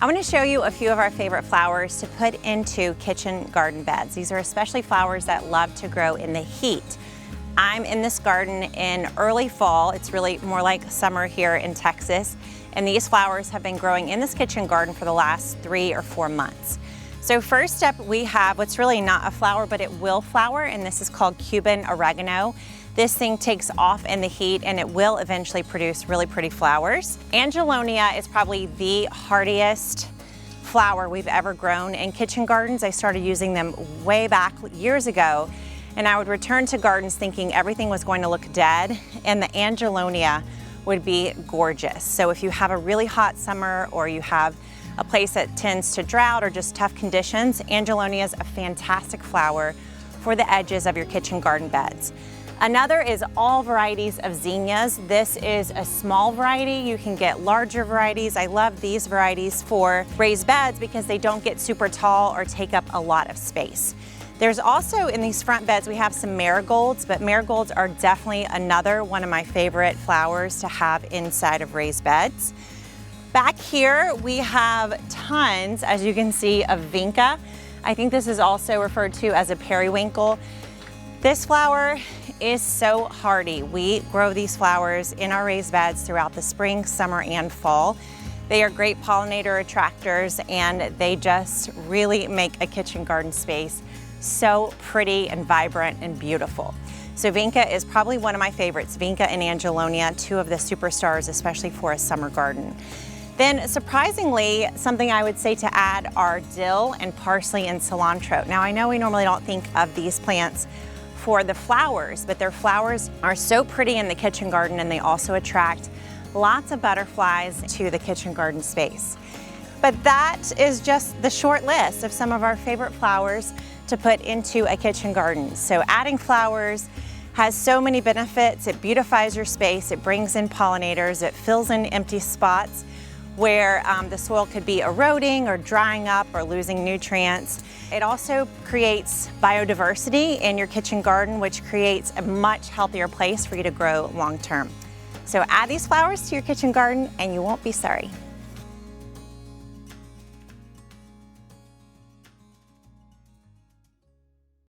I want to show you a few of our favorite flowers to put into kitchen garden beds. These are especially flowers that love to grow in the heat. I'm in this garden in early fall. It's really more like summer here in Texas. And these flowers have been growing in this kitchen garden for the last 3 or 4 months. So first up, we have what's really not a flower, but it will flower, and this is called Cuban oregano. This thing takes off in the heat and it will eventually produce really pretty flowers. Angelonia is probably the hardiest flower we've ever grown in kitchen gardens. I started using them way back years ago, and I would return to gardens thinking everything was going to look dead, and the Angelonia would be gorgeous. So if you have a really hot summer or you have a place that tends to drought or just tough conditions, Angelonia is a fantastic flower for the edges of your kitchen garden beds. Another is all varieties of zinnias. This is a small variety. You can get larger varieties. I love these varieties for raised beds because they don't get super tall or take up a lot of space. There's also in these front beds, we have some marigolds, but marigolds are definitely another one of my favorite flowers to have inside of raised beds. Back here, we have tons, as you can see, of vinca. I think this is also referred to as a periwinkle. This flower is so hardy. We grow these flowers in our raised beds throughout the spring, summer, and fall. They are great pollinator attractors, and they just really make a kitchen garden space so pretty and vibrant and beautiful. So vinca is probably one of my favorites. Vinca and Angelonia, two of the superstars, especially for a summer garden. Then surprisingly, something I would say to add are dill and parsley and cilantro. Now I know we normally don't think of these plants for the flowers, but their flowers are so pretty in the kitchen garden, and they also attract lots of butterflies to the kitchen garden space. But that is just the short list of some of our favorite flowers to put into a kitchen garden. So adding flowers has so many benefits. It beautifies your space, it brings in pollinators, it fills in empty spots where the soil could be eroding or drying up or losing nutrients. It also creates biodiversity in your kitchen garden, which creates a much healthier place for you to grow long term. So add these flowers to your kitchen garden and you won't be sorry.